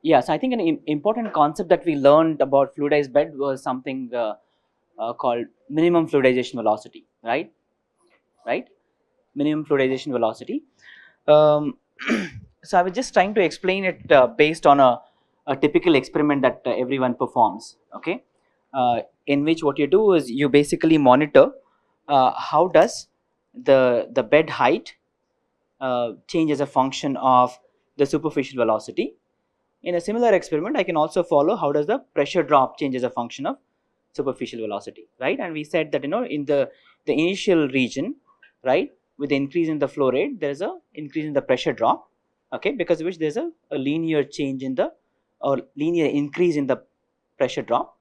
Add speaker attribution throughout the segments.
Speaker 1: Yes, I think an important concept that we learned about fluidized bed was something called minimum fluidization velocity, right? Right? Minimum fluidization velocity. Um, so I was just trying to explain it based on a typical experiment that everyone performs. Okay, in which what you do is you basically monitor how does the bed height change as a function of the superficial velocity. In a similar experiment, I can also follow how does the pressure drop change as a function of superficial velocity, right? And we said that in the initial region, right, with the increase in the flow rate, there is a increase in the pressure drop, okay, because of which there's a linear change in the or linear increase in the pressure drop.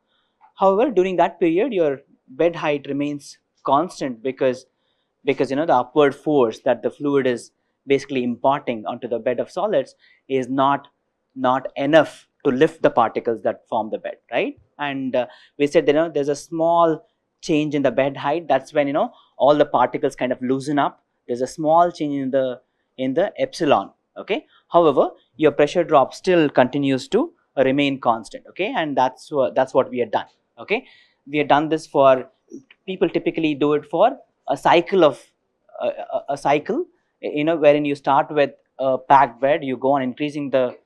Speaker 1: However, during that period, your bed height remains constant because the upward force that the fluid is basically imparting onto the bed of solids is not enough to lift the particles that form the bed, right? And we said there's a small change in the bed height. That's when all the particles kind of loosen up. There's a small change in the epsilon, okay. However, your pressure drop still continues to remain constant, okay, and that's what we had done, okay. We had done this for people typically do it for a cycle of a cycle, wherein you start with a packed bed, you go on increasing the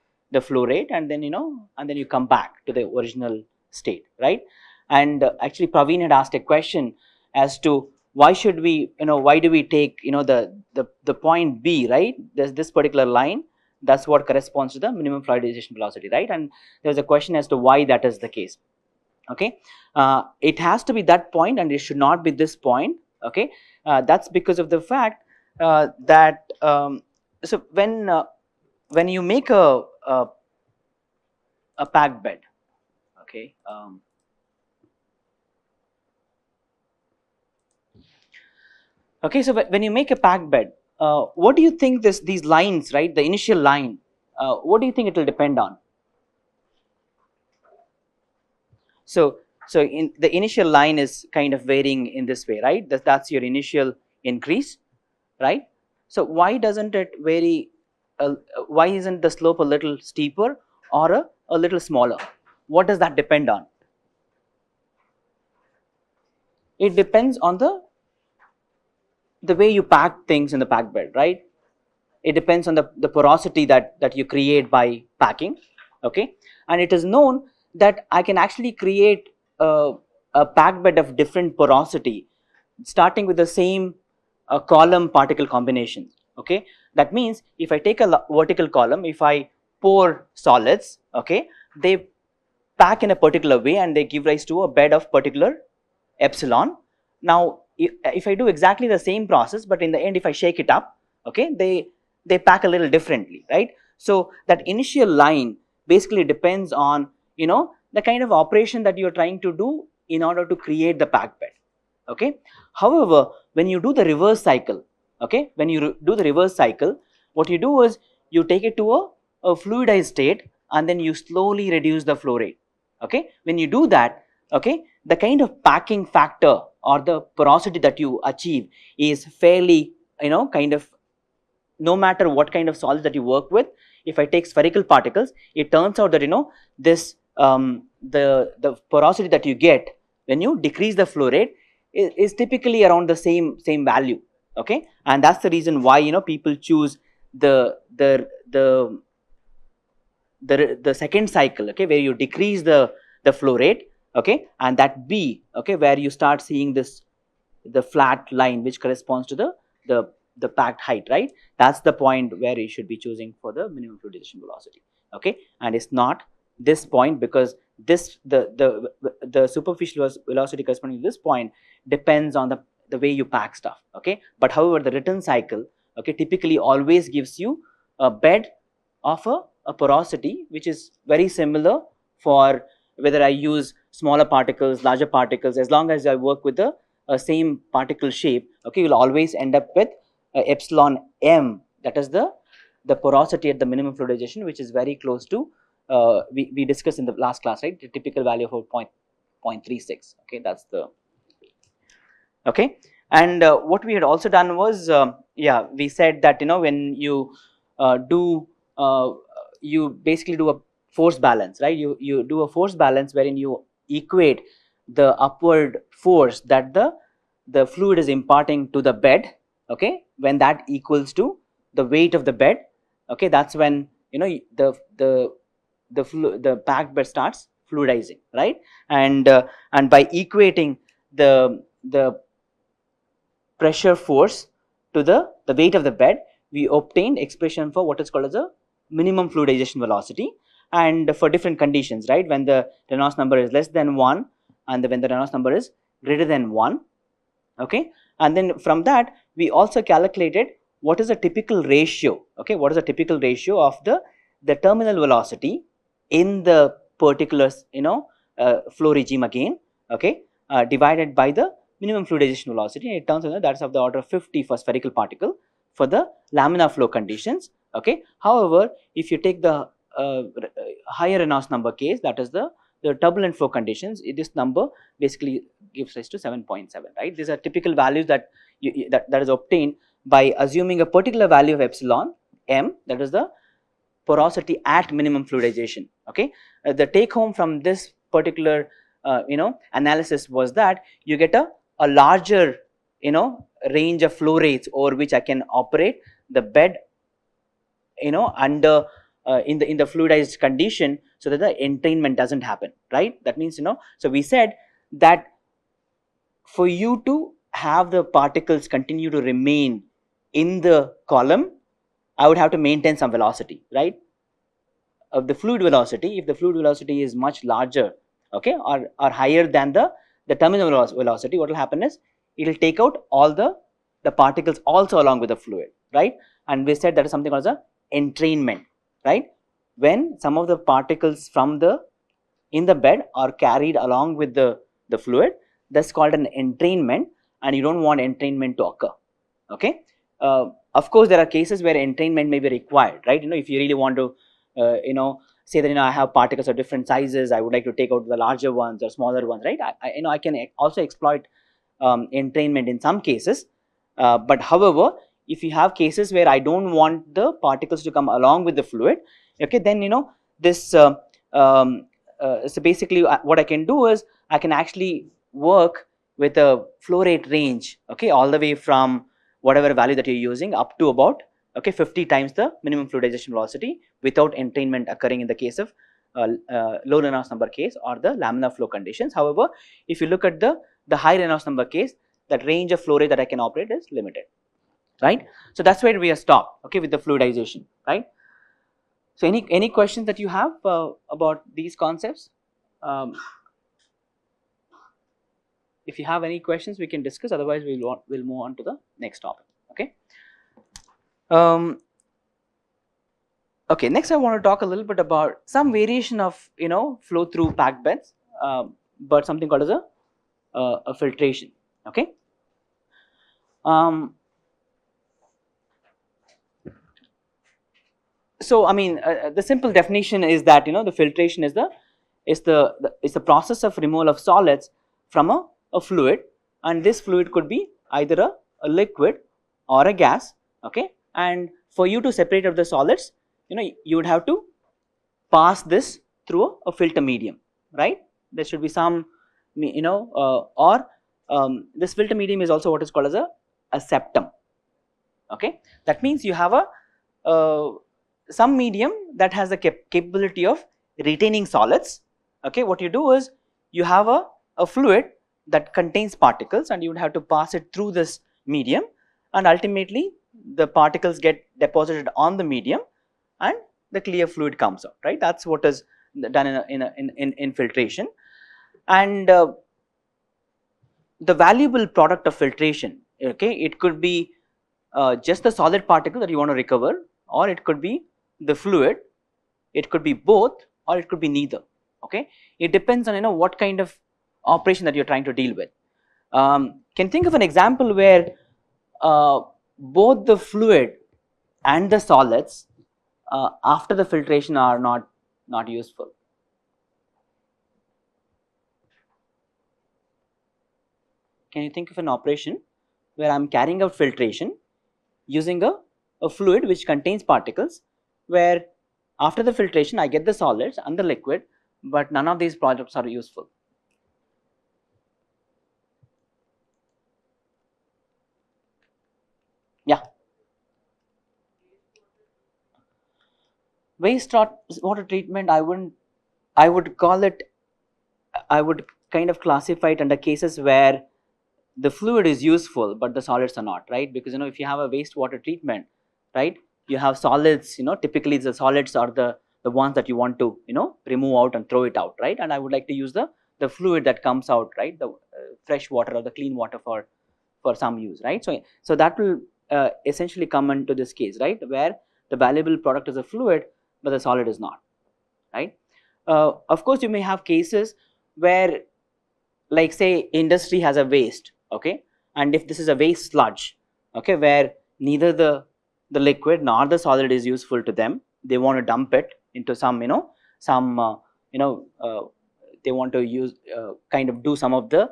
Speaker 1: flow rate, and then you come back to the original state, right? And actually Praveen had asked a question as to why should we why do we take the point B, right? There's this particular line, that's what corresponds to the minimum fluidization velocity, right? And there's a question as to why that is the case, okay. It has to be that point and it should not be this point, okay. That's because of the fact that so when you make a packed bed, okay, okay, so when you make a packed bed, what do you think these lines, right, the initial line, what do you think it will depend on? So in the initial line is kind of varying in this way, right? That's your initial increase, right? So why doesn't it vary? Why isn't the slope a little steeper or a little smaller? What does that depend on? It depends on the way you pack things in the packed bed, right? It depends on the porosity that you create by packing, okay. And it is known that I can actually create a packed bed of different porosity starting with the same column particle combination, okay. That means if I take a vertical column, if I pour solids, okay, they pack in a particular way and they give rise to a bed of particular epsilon. Now if I do exactly the same process, but in the end if I shake it up, okay, they pack a little differently, right? So that initial line basically depends on the kind of operation that you're trying to do in order to create the packed bed, okay. However, when you do the reverse cycle, okay, when you do the reverse cycle, what you do is you take it to a fluidized state and then you slowly reduce the flow rate, okay. When you do that, okay, the kind of packing factor or the porosity that you achieve is fairly kind of, no matter what kind of solids that you work with. If I take spherical particles, it turns out that this the porosity that you get when you decrease the flow rate is typically around the same value, okay. And that's the reason why people choose the the second cycle, okay, where you decrease the flow rate, okay, and that B, okay, where you start seeing the flat line which corresponds to the packed height, right? That's the point where you should be choosing for the minimum fluidization velocity, okay. And it's not this point, because this the superficial velocity corresponding to this point depends on the way you pack stuff, okay. But however, the return cycle, okay, typically always gives you a bed of a porosity which is very similar for whether I use smaller particles, larger particles. As long as I work with the same particle shape, okay, you'll always end up with epsilon m, that is the porosity at the minimum fluidization, which is very close to we discussed in the last class, right, the typical value of 0.36, okay. That's the okay. And what we had also done was yeah, we said that when you do you basically do a force balance, right? You do a force balance wherein you equate the upward force that the fluid is imparting to the bed, okay, when that equals to the weight of the bed, okay, that's when the packed bed starts fluidizing, right? And by equating the pressure force to the weight of the bed, we obtained expression for what is called as a minimum fluidization velocity, and for different conditions, right? When the Reynolds number is less than 1 and when the Reynolds number is greater than 1, okay, and then from that we also calculated what is a typical ratio, okay, what is a typical ratio of the terminal velocity in the particular flow regime again, okay, divided by the minimum fluidization velocity, and it turns out that that's of the order of 50 for spherical particle for the laminar flow conditions, okay. However, if you take the higher Reynolds number case, that is the turbulent flow conditions, this number basically gives rise to 7.7, right? These are typical values that that is obtained by assuming a particular value of epsilon m, that is the porosity at minimum fluidization, okay. The take home from this particular analysis was that you get a larger range of flow rates over which I can operate the bed under in the fluidized condition, so that the entrainment doesn't happen, right? That means so we said that for you to have the particles continue to remain in the column, I would have to maintain some velocity, right, of the fluid velocity. If the fluid velocity is much larger, okay, or higher than the terminal velocity, what will happen is it will take out all the particles also along with the fluid, right? And we said that is something called as a entrainment, right? When some of the particles from in the bed are carried along with the fluid, that's called an entrainment, and you don't want entrainment to occur, okay. Of course, there are cases where entrainment may be required, right? If you really want to say that I have particles of different sizes, I would like to take out the larger ones or smaller ones, right? I can also exploit entrainment in some cases, but however, if you have cases where I don't want the particles to come along with the fluid, okay, then this so basically what I can do is I can actually work with a flow rate range, okay, all the way from whatever value that you're using up to about 50 times the minimum fluidization velocity without entrainment occurring in the case of low Reynolds number case or the laminar flow conditions. However, if you look at the high Reynolds number case, that range of flow rate that I can operate is limited, right? So that's where we are stopped, okay, with the fluidization, right? So any questions that you have about these concepts? If you have any questions, we can discuss. Otherwise, we'll move on to the next topic. Okay. Okay. Next, I want to talk a little bit about some variation of flow through packed beds, but something called as a filtration. Okay. So I mean, the simple definition is that the filtration is the process of removal of solids from a fluid, and this fluid could be either a liquid or a gas, okay. And for you to separate out the solids, you would have to pass this through a filter medium, right? There should be some or this filter medium is also what is called as a septum, okay. That means you have some medium that has the capability of retaining solids, okay. What you do is you have a fluid that contains particles, and you would have to pass it through this medium, and ultimately the particles get deposited on the medium and the clear fluid comes out, right? That's what is done in filtration. And the valuable product of filtration, okay, it could be just the solid particle that you want to recover, or it could be the fluid, it could be both, or it could be neither, okay. It depends on what kind of operation that you're trying to deal with. Can you think of an example where both the fluid and the solids after the filtration are not useful? Can you think of an operation where I'm carrying out filtration using a fluid which contains particles, where After the filtration, I get the solids and the liquid, but none of these products are useful. Yeah. Water treatment, I would call it, I would kind of classify it under cases where the fluid is useful but the solids are not, right? Because if you have a wastewater treatment, right, you have solids, typically the solids are the ones that you want to remove out and throw it out, right? And I would like to use the fluid that comes out, right, the fresh water or the clean water for some use, right? So that will essentially come into this case, right, where the valuable product is a fluid but the solid is not, right? Of course you may have cases where, like say industry has a waste, okay, and if this is a waste sludge, okay, where neither the liquid nor the solid is useful to them, they want to dump it into some some you know uh, they want to use kind of do some of the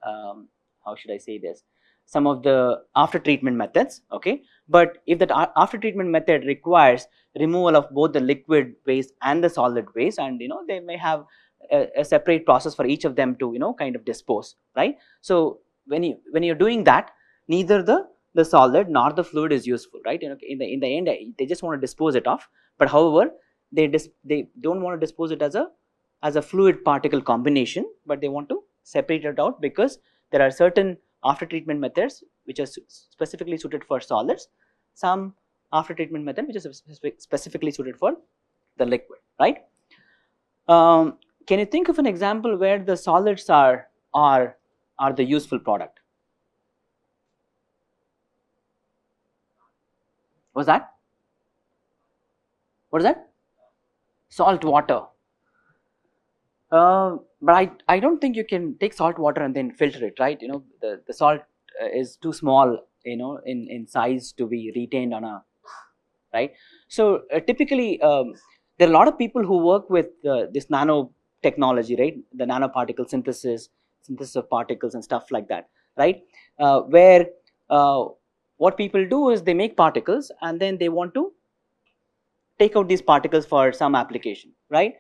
Speaker 1: how should I say this, some of the after treatment methods, okay. But if that after treatment method requires removal of both the liquid waste and the solid waste, and they may have a separate process for each of them to kind of dispose, right? So when you're doing that, neither the solid nor the fluid is useful, right? In the end they just want to dispose it off, but however they don't want to dispose it as a fluid particle combination, but they want to separate it out because there are certain after treatment methods which are specifically suited for solids, some after treatment method which is specifically suited for the liquid, right? um, can you think of an example where the solids are the useful product? Was that, what is that? Salt water. But I don't think you can take salt water and then filter it, right? The salt is too small, in size to be retained on a, right? So typically there are a lot of people who work with this nanotechnology, right? The nanoparticle synthesis of particles and stuff like that, right? Where what people do is they make particles and then they want to take out these particles for some application, right?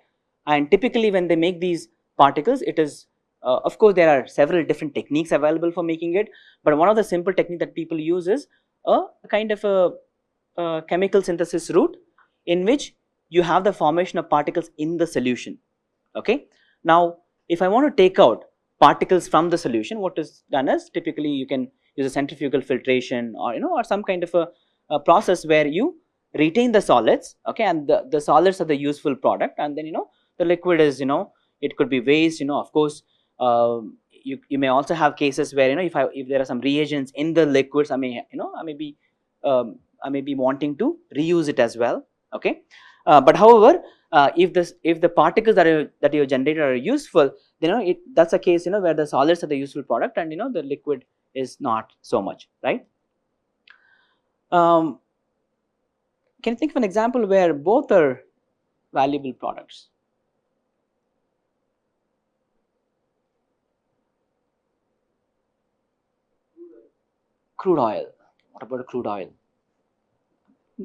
Speaker 1: And typically when they make these particles, it is of course there are several different techniques available for making it, but one of the simple technique that people use is a kind of a chemical synthesis route in which you have the formation of particles in the solution, okay. Now if I want to take out particles from the solution, what is done is typically you can use a centrifugal filtration or or some kind of a process where you retain the solids, okay, and the solids are the useful product, and then the liquid is it could be waste, of course. You may also have cases where if there are some reagents in the liquids, I may I may be wanting to reuse it as well, okay. But however, if the particles that you generated are useful, then that's a case where the solids are the useful product and the liquid is not so much, right? um, can you think of an example where both are valuable products? Crude oil. What about crude oil?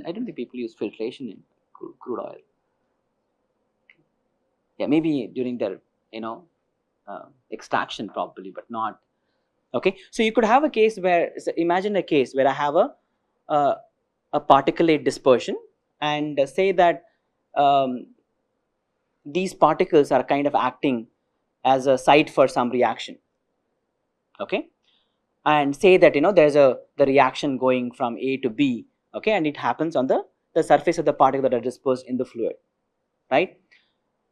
Speaker 1: I don't think people use filtration in crude oil. Yeah, maybe during their extraction probably, but not. Okay, so you could have a case where, so imagine a case where I have a, a particulate dispersion, and say that um, these particles are kind of acting as a site for some reaction, okay, and say that there's the reaction going from A to B, okay, and it happens on the surface of the particle that are dispersed in the fluid, right?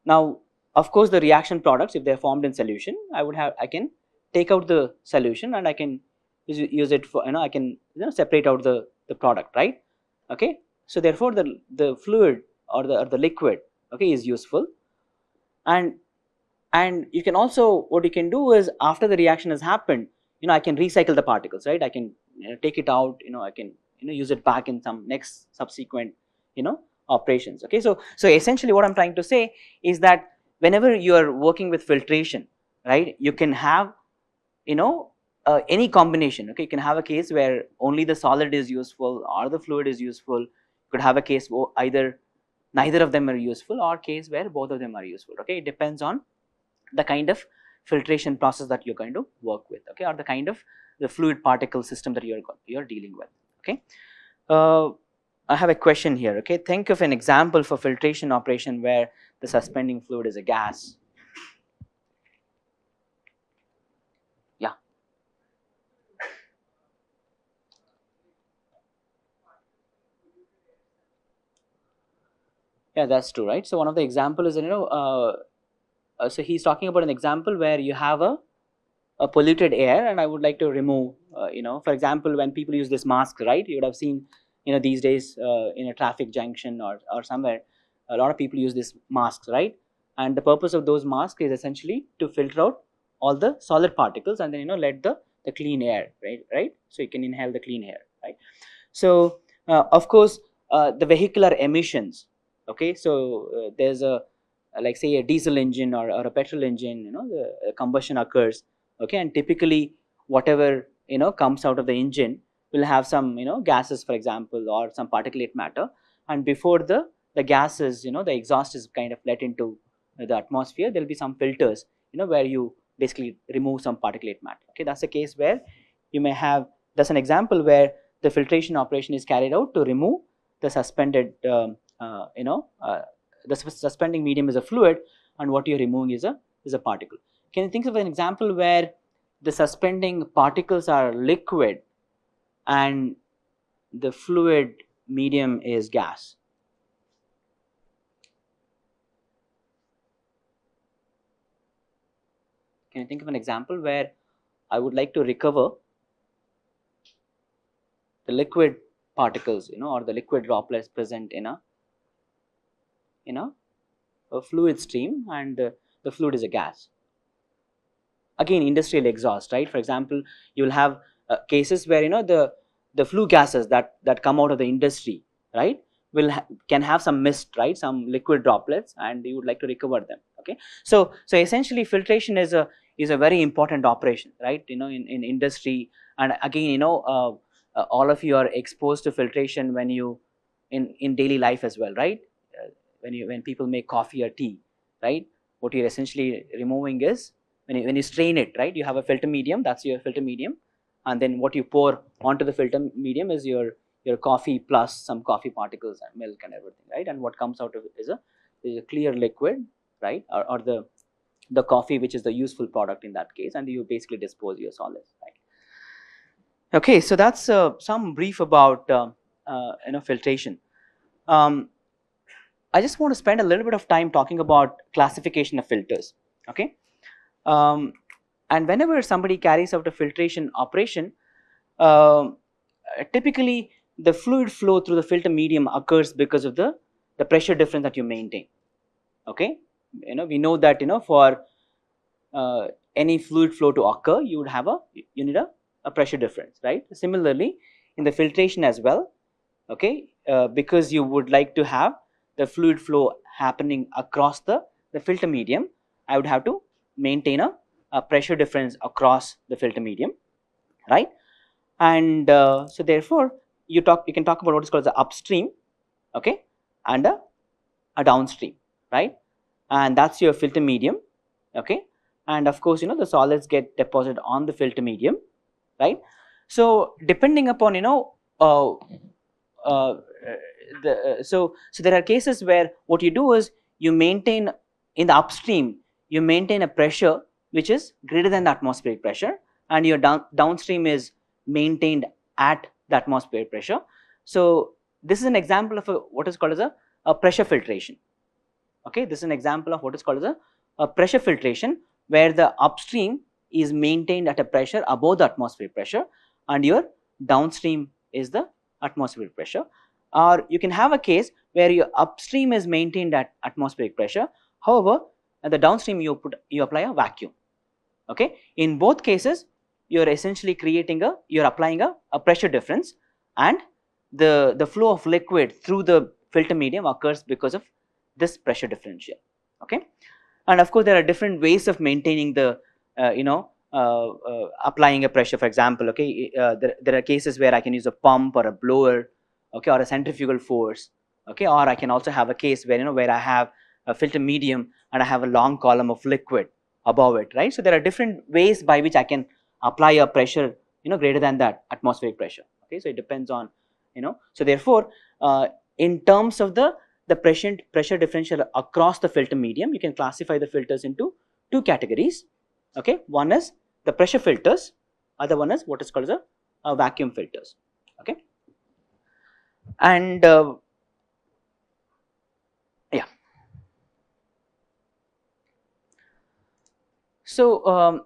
Speaker 1: Now of course the reaction products, if they're formed in solution, I can take out the solution and I can use it for I can separate out the product, right? Okay, so therefore the fluid or the liquid, okay, is useful. And you can also, what you can do is, after the reaction has happened, I can recycle the particles, right? I can take it out, I can use it back in some next subsequent operations, okay. So essentially what I'm trying to say is that whenever you are working with filtration, right, you can have any combination, okay. You can have a case where only the solid is useful or the fluid is useful. You could have a case where either neither of them are useful, or case where both of them are useful. Okay, it depends on the kind of filtration process that you're going to work with, okay, or the kind of the fluid particle system that you're dealing with. Okay, I have a question here. Okay, think of an example for filtration operation where the suspending fluid is a gas. Yeah. Yeah, that's true, right? So one of the example is, so he's talking about an example where you have a polluted air, and I would like to remove, for example, when people use this mask, right? You would have seen, these days in a traffic junction or somewhere, a lot of people use this masks, right? And the purpose of those masks is essentially to filter out all the solid particles and then let the clean air, right? So you can inhale the clean air, right? So of course, the vehicular emissions. Okay, so there's a like say a diesel engine or a petrol engine, the combustion occurs. Okay, and typically whatever comes out of the engine will have some gases, for example, or some particulate matter. And before the gases, the exhaust is kind of let into the atmosphere, there'll be some filters where you basically remove some particulate matter. Okay, that's a case where you may have, that's an example where the filtration operation is carried out to remove the suspended the suspending medium is a fluid, and what you're removing is a particle. Can you think of an example where the suspending particles are liquid and the fluid medium is gas? Can you think of an example where I would like to recover the liquid particles, or the liquid droplets present in a fluid stream, and the fluid is a gas? Again, industrial exhaust, right? For example, you will have cases where the flue gases that come out of the industry, right, can have some mist, right, some liquid droplets, and you would like to recover them. Okay, so essentially filtration is a very important operation, right, in industry. And again, all of you are exposed to filtration when you in daily life as well, right? When people make coffee or tea, right, what you're essentially removing is, when you strain it, right, you have a filter medium, that's your filter medium, and then what you pour onto the filter medium is your coffee plus some coffee particles and milk and everything, right? And what comes out of it is a clear liquid, right, or the coffee, which is the useful product in that case, and you basically dispose your solids, right? Okay, so that's some brief about filtration. I just want to spend a little bit of time talking about classification of filters. Okay, um, and whenever somebody carries out a filtration operation, um, typically the fluid flow through the filter medium occurs because of the pressure difference that you maintain. Okay, we know that for any fluid flow to occur, you need a pressure difference, right? Similarly, in the filtration as well, okay, because you would like to have the fluid flow happening across the filter medium, I would have to maintain a pressure difference across the filter medium, right? And so therefore you can talk about what is called the upstream, okay, and a downstream, right? And that's your filter medium, okay. And of course the solids get deposited on the filter medium, right? So depending upon uh, uh, so there are cases where what you do is you maintain in the upstream, you maintain a pressure which is greater than the atmospheric pressure, and your downstream is maintained at the atmospheric pressure. So this is an example of what is called as a pressure filtration. Okay, this is an example of what is called as a pressure filtration, where the upstream is maintained at a pressure above the atmospheric pressure, and your downstream is the atmospheric pressure. Or you can have a case where your upstream is maintained at atmospheric pressure, however at the downstream you apply a vacuum. Okay, in both cases you're essentially you're applying a pressure difference, and the flow of liquid through the filter medium occurs because of this pressure differential. Okay, and of course there are different ways of maintaining the applying a pressure. For example, okay, there are cases where I can use a pump or a blower, okay, or a centrifugal force, okay, or I can also have a case where where I have a filter medium and I have a long column of liquid above it, right? So there are different ways by which I can apply a pressure greater than that atmospheric pressure. Okay, so it depends on so therefore in terms of the pressure differential across the filter medium, you can classify the filters into two categories. Okay, one is the pressure filters, other one is what is called as a vacuum filters. Okay, and yeah, so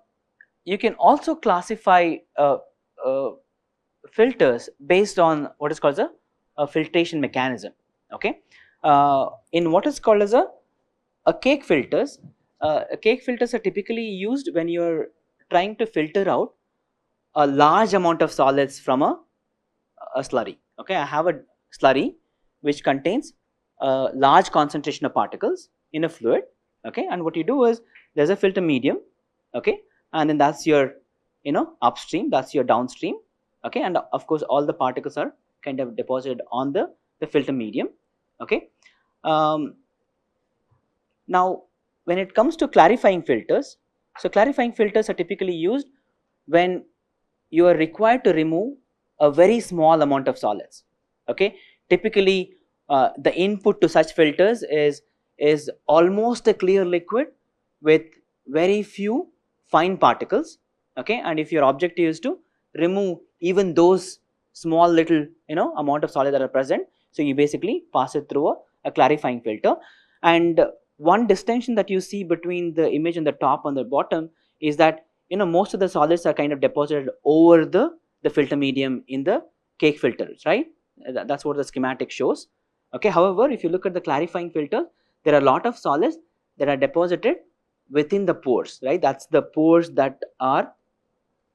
Speaker 1: you can also classify uh, filters based on what is called as a filtration mechanism. Okay, in what is called as a cake filters, cake filters are typically used when you are trying to filter out a large amount of solids from a slurry. Okay, I have a slurry which contains a large concentration of particles in a fluid. Okay, and what you do is there's a filter medium. Okay, and then that's your upstream, that's your downstream. Okay, and of course all the particles are kind of deposited on the filter medium. Okay, um, now when it comes to clarifying filters, so clarifying filters are typically used when you are required to remove a very small amount of solids. Okay, typically the input to such filters is almost a clear liquid with very few fine particles. Okay, and if your objective is to remove even those small little amount of solid that are present, so you basically pass it through a clarifying filter. And one distinction that you see between the image on the top and the bottom is that most of the solids are kind of deposited over the filter medium in the cake filters, right? That's what the schematic shows. Okay, however, if you look at the clarifying filter, there are a lot of solids that are deposited within the pores, right? That's the pores that are,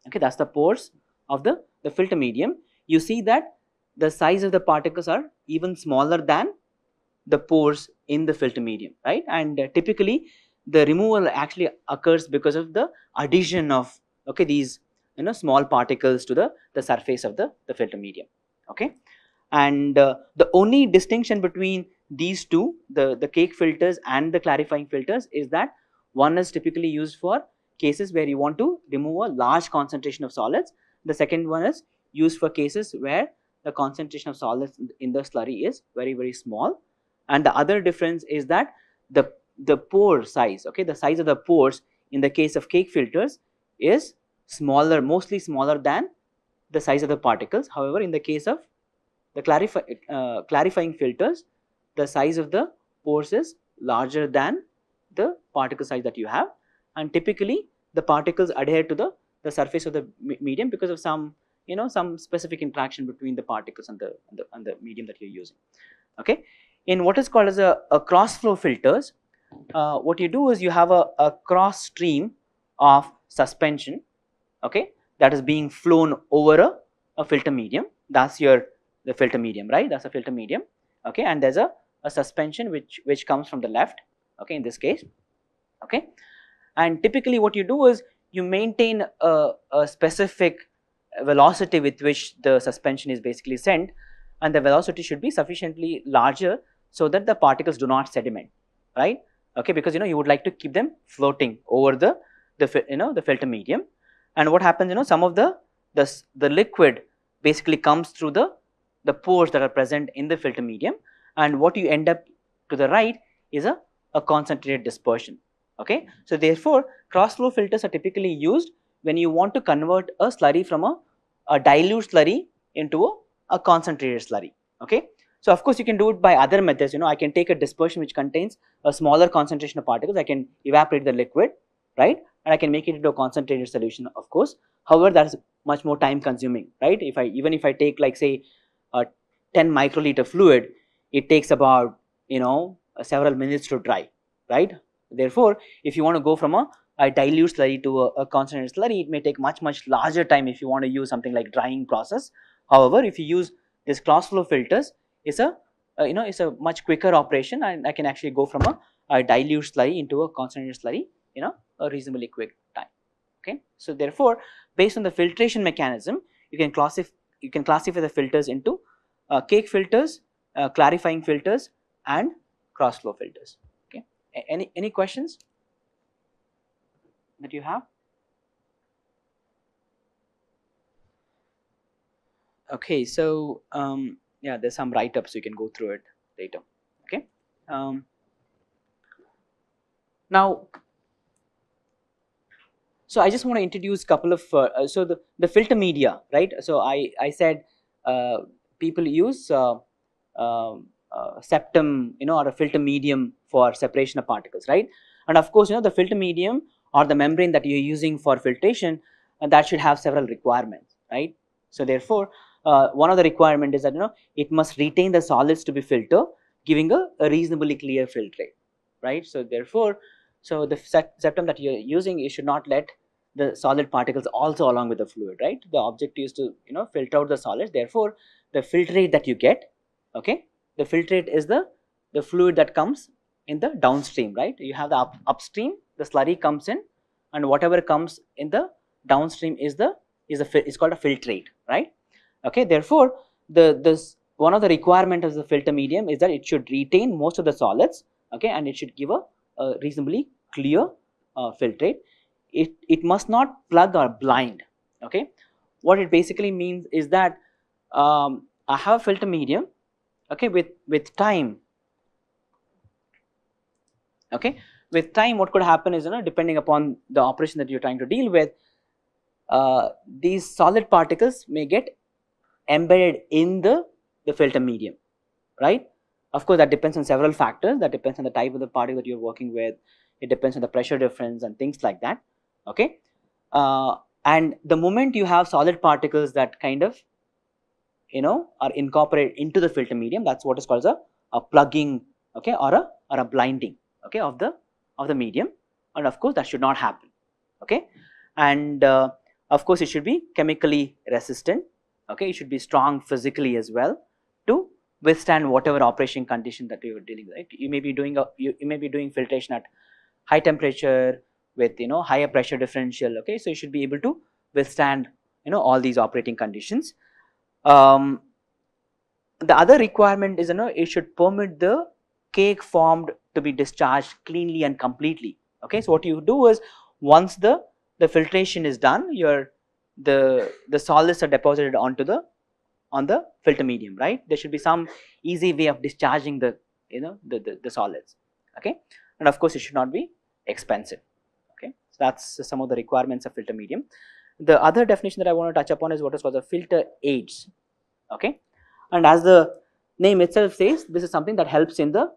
Speaker 1: okay, that's the pores of the filter medium. You see that the size of the particles are even smaller than the pores in the filter medium, right? And typically the removal actually occurs because of the addition of, okay, these small particles to the surface of the filter medium. Okay, and the only distinction between these two, the cake filters and the clarifying filters, is that one is typically used for cases where you want to remove a large concentration of solids. The second one is used for cases where the concentration of solids in the slurry is very, very small. And the other difference is that the pore size, okay, the size of the pores in the case of cake filters is smaller, mostly smaller than the size of the particles. However, in the case of the clarifying filters, the size of the pores is larger than the particle size that you have, and typically the particles adhere to the surface of the medium because of some some specific interaction between the particles and the medium that you're using. Okay, in what is called as a cross flow filters, what you do is you have a cross stream of suspension, okay, that is being flown over a filter medium. That's your the filter medium, right? That's a filter medium. Okay, and there's a suspension which comes from the left, okay, in this case. Okay, and typically what you do is you maintain a specific velocity with which the suspension is basically sent, and the velocity should be sufficiently larger so that the particles do not sediment, right? Okay, because you would like to keep them floating over the filter medium. And what happens, some of the liquid basically comes through the pores that are present in the filter medium, and what you end up to the right is a concentrated dispersion. Okay, so therefore cross flow filters are typically used when you want to convert a slurry from a dilute slurry into a concentrated slurry. Okay, so of course you can do it by other methods. I can take a dispersion which contains a smaller concentration of particles, I can evaporate the liquid, right, and I can make it into a concentrated solution, of course. However, that is much more time consuming, right? Even if I take, like, say, a 10 microliter fluid, it takes about several minutes to dry, right? Therefore, if you want to go from a dilute slurry to a concentrated slurry, it may take much larger time if you want to use something like drying process. However, if you use this cross flow filters, it's it's a much quicker operation, and I can actually go from a dilute slurry into a concentrated slurry a reasonably quick time. Okay, so therefore, based on the filtration mechanism, you can classify the filters into cake filters, clarifying filters, and cross flow filters. Okay, any questions that you have? Okay, so yeah, there's some write-ups, you can go through it later. Okay, now, so I just want to introduce a couple of so the filter media, right? So I said people use septum, or a filter medium for separation of particles, right? And of course, the filter medium or the membrane that you're using for filtration, that should have several requirements, right? So therefore, one of the requirement is that it must retain the solids to be filtered, giving a reasonably clear filtrate, right? So therefore, so the septum that you're using, you should not let the solid particles also along with the fluid, right? The objective is to filter out the solids. Therefore, the filtrate that you get, okay, the filtrate is the fluid that comes in the downstream, right? You have the upstream, the slurry comes in, and whatever comes in the downstream is called a filtrate, right? Okay, therefore, this one of the requirement of the filter medium is that it should retain most of the solids, okay, and it should give a reasonably clear filtrate. It must not plug or blind. Okay, what it basically means is that I have a filter medium, okay, with time, okay, with time what could happen is, depending upon the operation that you're trying to deal with, these solid particles may get embedded in the filter medium, right? Of course, that depends on several factors. That depends on the type of the particle that you're working with. It depends on the pressure difference and things like that. Okay, and the moment you have solid particles that kind of are incorporated into the filter medium, that's what is called a plugging, okay, or a blinding, okay, of the medium. And of course, that should not happen. Okay, and of course, it should be chemically resistant. Okay, it should be strong physically as well to withstand whatever operation condition that you are dealing with. Right? You may be doing filtration at high temperature with higher pressure differential. Okay, so you should be able to withstand all these operating conditions. The other requirement is it should permit the cake formed to be discharged cleanly and completely. Okay, so what you do is, once the filtration is done, the solids are deposited on the filter medium, right? There should be some easy way of discharging the solids. Okay, and of course it should not be expensive. Okay, so that's some of the requirements of filter medium. The other definition that I want to touch upon is what is called the filter aids. Okay, and as the name itself says, this is something that helps in the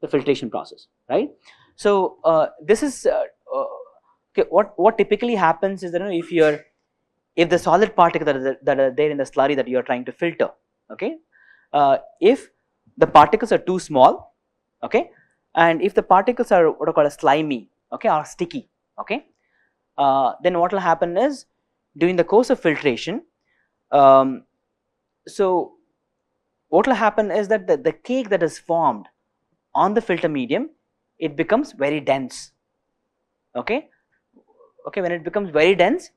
Speaker 1: filtration process, right? So this is okay, what typically happens is that if the solid particles that are there in the slurry that you are trying to filter, okay, if the particles are too small, okay, and if the particles are what are called slimy, okay, or sticky, okay, then what will happen is, during the course of filtration, so what will happen is that the cake that is formed on the filter medium, it becomes very dense. Okay, when it becomes very dense,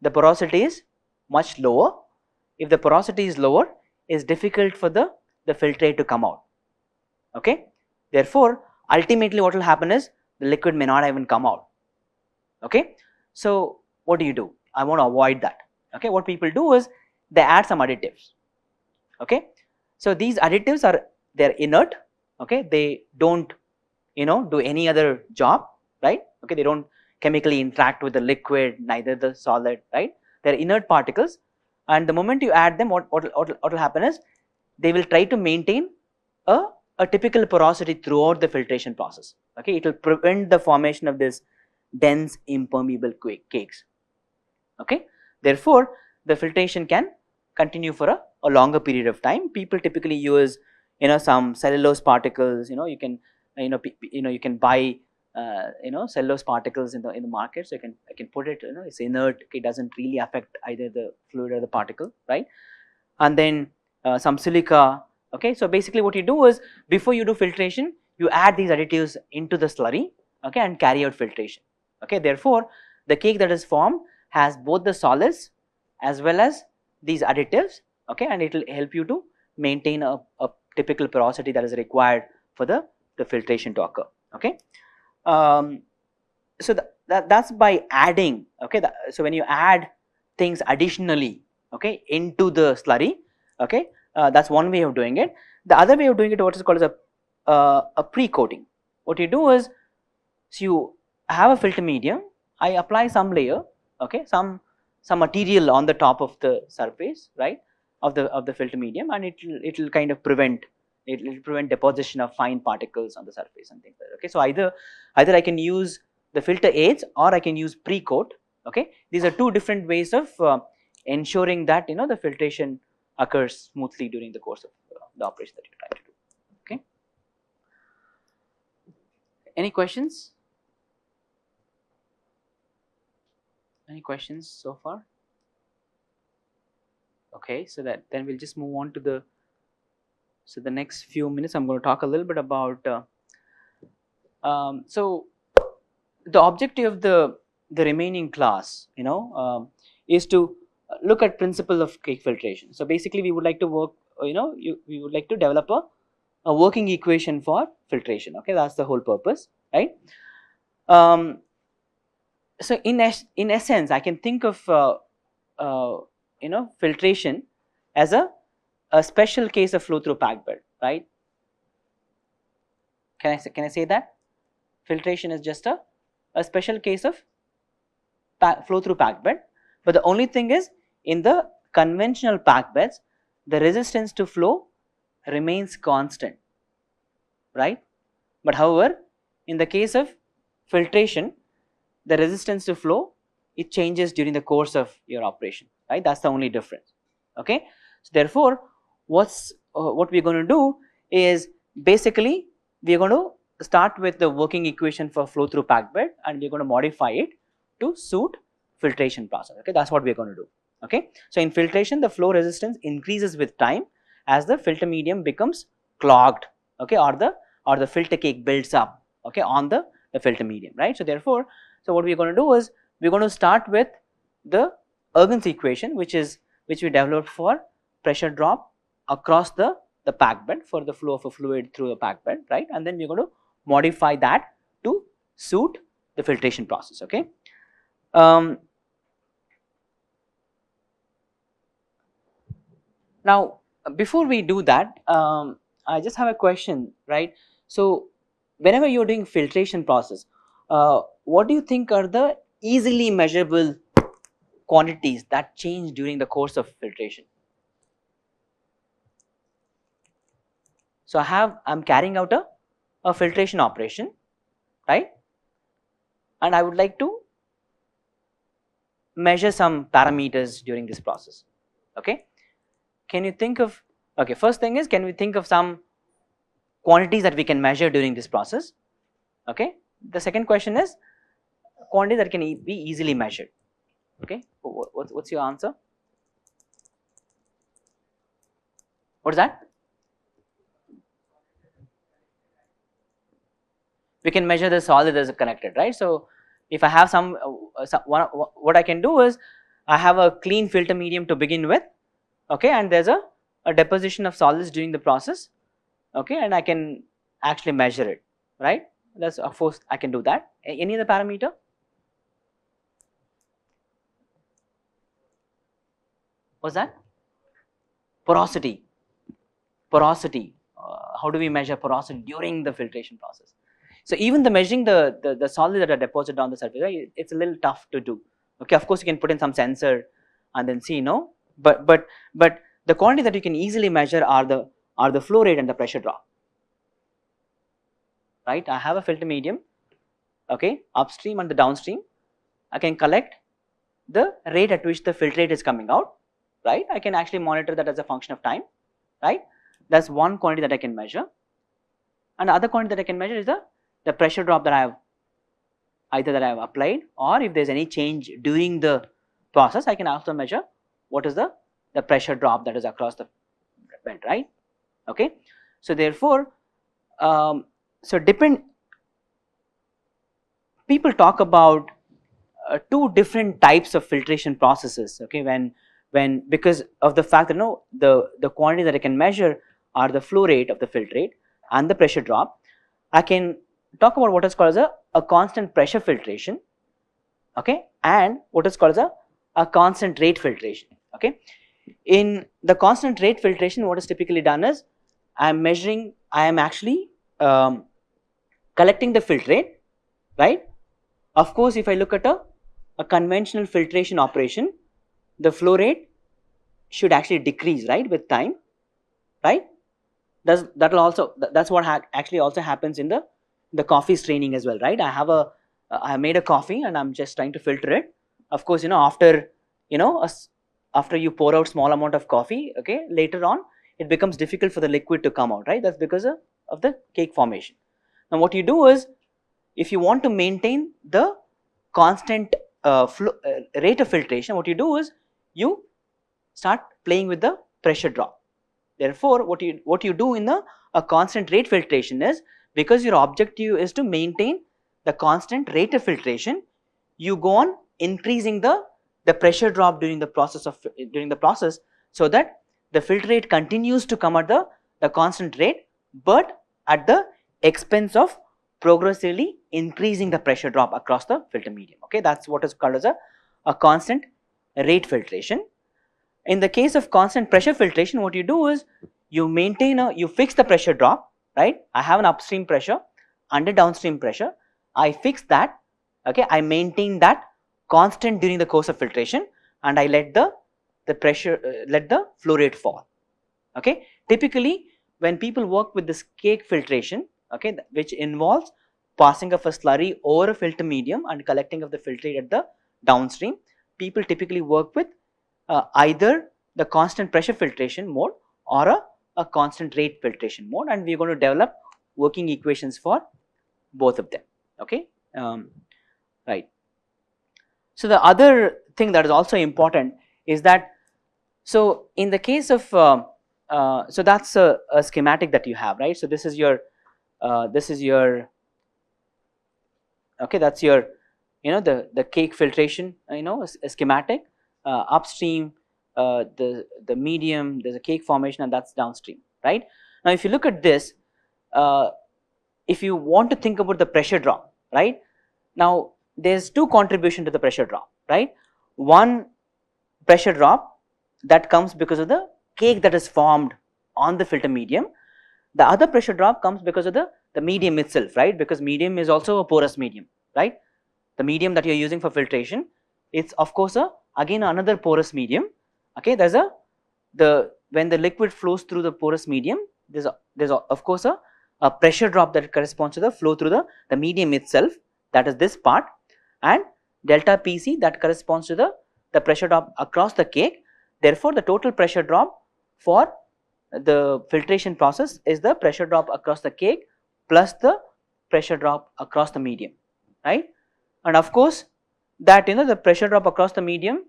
Speaker 1: the porosity is much lower. If the porosity is lower, it's difficult for the filtrate to come out. Okay, therefore, ultimately what will happen is the liquid may not even come out. Okay, so what do? I want to avoid that. Okay, what people do is they add some additives. Okay, so these additives they're inert. Okay, they don't do any other job, right? Okay, they don't chemically interact with the liquid, neither the solid, right? They're inert particles, and the moment you add them, what will happen is they will try to maintain a typical porosity throughout the filtration process. Okay, it will prevent the formation of this dense impermeable cakes. Okay, therefore the filtration can continue for a longer period of time. People typically use some cellulose particles. You can you can buy cellulose particles in the market. So I can put it, it's inert. It doesn't really affect either the fluid or the particle, right? And then some silica. Okay, so basically what you do is, before you do filtration, you add these additives into the slurry, okay, and carry out filtration. Okay, therefore the cake that is formed has both the solids as well as these additives, okay, and it will help you to maintain a typical porosity that is required for the filtration to occur. Okay, so that's by adding. Okay, so when you add things additionally, okay, into the slurry, okay, that's one way of doing it. The other way of doing it, what is called as a pre-coating. What you do is, so you have a filter medium, I apply some layer, okay, some material on the top of the surface, right, of the filter medium, and it will kind of prevent deposition of fine particles on the surface and things like that. Okay, so either I can use the filter aids or I can use pre-coat. Okay, these are two different ways of ensuring that the filtration occurs smoothly during the course of the operation that you're trying to do. Okay, any questions? Any questions so far? Okay, so then we'll just move on to the next few minutes. I'm going to talk a little bit about so the objective of the remaining class, is to look at principle of cake filtration. So basically, we would like to work, we would like to develop a working equation for filtration. Okay, that's the whole purpose, right? So in essence, I can think of filtration as a special case of flow through packed bed, right? Can I say that filtration is just a special case of flow through packed bed, but the only thing is, in the conventional packed beds, the resistance to flow remains constant, right? But however, in the case of filtration, the resistance to flow, it changes during the course of your operation, right? That's the only difference. Okay, so therefore, what we're going to do is, basically we're going to start with the working equation for flow through packed bed, and we're going to modify it to suit filtration process. Okay, that's what we're going to do. Okay, so in filtration, the flow resistance increases with time as the filter medium becomes clogged, okay, or the filter cake builds up, okay, on the filter medium, right? So therefore, so what we're going to do is, we're going to start with the Ergens equation, which we developed for pressure drop across the packed bed, for the flow of a fluid through a packed bed, right? And then we're going to modify that to suit the filtration process. Okay, now before we do that, I just have a question, right? So whenever you're doing filtration process, what do you think are the easily measurable quantities that change during the course of filtration? So I'm carrying out a filtration operation, right? And I would like to measure some parameters during this process. Okay, can you think of, okay, first thing is, can we think of some quantities that we can measure during this process? Okay, the second question is quantities that can be easily measured. Okay, what's your answer? What is that? We can measure the solid as connected, right? So if I have what I can do is, I have a clean filter medium to begin with, okay, and there's a deposition of solids during the process, okay, and I can actually measure it, right? That's, of course, I can do that. Any other parameter? What's that? Porosity. How do we measure porosity during the filtration process? So even the measuring the solids that are deposited on the surface, right, it's a little tough to do. Okay, of course you can put in some sensor and then see, but the quantity that you can easily measure are the flow rate and the pressure drop, right? I have a filter medium, okay, upstream and the downstream. I can collect the rate at which the filtrate is coming out, right? I can actually monitor that as a function of time, right? That's one quantity that I can measure. And the other quantity that I can measure is the pressure drop that I have applied, or if there's any change during the process, I can also measure what is the pressure drop that is across the bed, right? Okay, so therefore, people talk about two different types of filtration processes. Okay, when because of the fact that the quantity that I can measure are the flow rate of the filtrate and the pressure drop. I can talk about what is called as a constant pressure filtration, okay, and what is called as a constant rate filtration, okay. In the constant rate filtration, what is typically done is I am actually collecting the filtrate, right. Of course, if I look at a conventional filtration operation, the flow rate should actually decrease, right, with time, right. That will also, that's what actually also happens in the coffee straining as well, right. I made a coffee and I'm just trying to filter it. Of course, after after you pour out small amount of coffee, okay, later on it becomes difficult for the liquid to come out, right. That's because of the cake formation. Now what you do is, if you want to maintain the constant rate of filtration, what you do is you start playing with the pressure drop. Therefore, what you do in a constant rate filtration is, because your objective is to maintain the constant rate of filtration, you go on increasing the pressure drop during the process, so that the filter rate continues to come at the constant rate, but at the expense of progressively increasing the pressure drop across the filter medium. Okay, that's what is called as a constant rate filtration. In the case of constant pressure filtration, what you do is you fix the pressure drop, right. I have an upstream pressure and a downstream pressure. I fix that, okay. I maintain that constant during the course of filtration, and I let the pressure let the flow rate fall, okay. Typically, when people work with this cake filtration, okay, which involves passing of a slurry over a filter medium and collecting of the filtrate at the downstream, people typically work with either the constant pressure filtration mode or a constant rate filtration mode, and we are going to develop working equations for both of them, okay. Right. So the other thing that is also important is that, so in the case of so that's a schematic that you have, right. So this is your okay, that's your the cake filtration, a schematic. Upstream, the medium, there's a cake formation, and that's downstream, right. Now if you look at this, uh, if you want to think about the pressure drop, right, now there's two contribution to the pressure drop, right. One pressure drop that comes because of the cake that is formed on the filter medium. The other pressure drop comes because of the medium itself, right, because medium is also a porous medium, right. The medium that you're using for filtration, it's of course again another porous medium, okay. There's when the liquid flows through the porous medium, there's of course a pressure drop that corresponds to the flow through the medium itself, that is this part, and delta Pc that corresponds to the pressure drop across the cake. Therefore, the total pressure drop for the filtration process is the pressure drop across the cake plus the pressure drop across the medium, right. And of course, that the pressure drop across the medium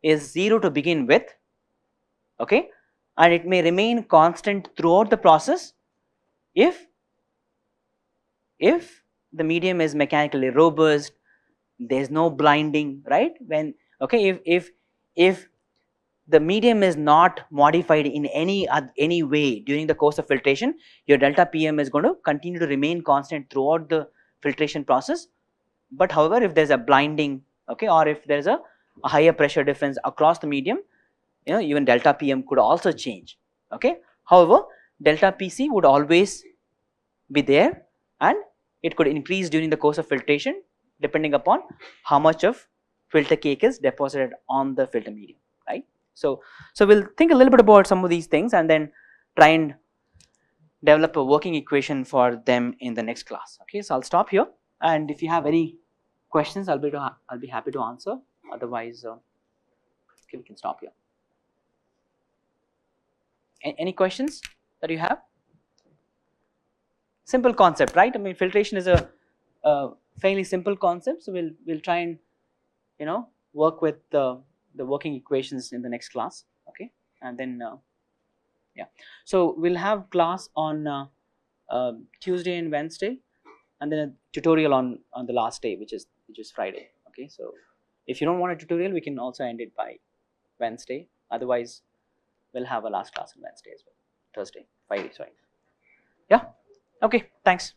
Speaker 1: is 0 to begin with, okay, and it may remain constant throughout the process if the medium is mechanically robust, there is no blinding, right. When okay, if the medium is not modified in any way during the course of filtration, your delta Pm is going to continue to remain constant throughout the filtration process. But however, if there is a blinding, okay, or if there is a higher pressure difference across the medium, even delta Pm could also change, okay. However, delta Pc would always be there, and it could increase during the course of filtration depending upon how much of filter cake is deposited on the filter medium, right. So we'll think a little bit about some of these things and then try and develop a working equation for them in the next class, okay. So I'll stop here, and if you have any questions, I'll be happy to answer. Otherwise, okay, we can stop here. Any questions that you have? Simple concept, right? I mean, filtration is a fairly simple concept, so we'll try and work with the working equations in the next class, okay. And then yeah, so we'll have class on Tuesday and Wednesday, and then a tutorial on the last day, which is Friday, okay. So if you don't want a tutorial, we can also end it by Wednesday. Otherwise, we'll have a last class on Wednesday as well. Thursday, 5 days, right? Yeah. Okay. Thanks.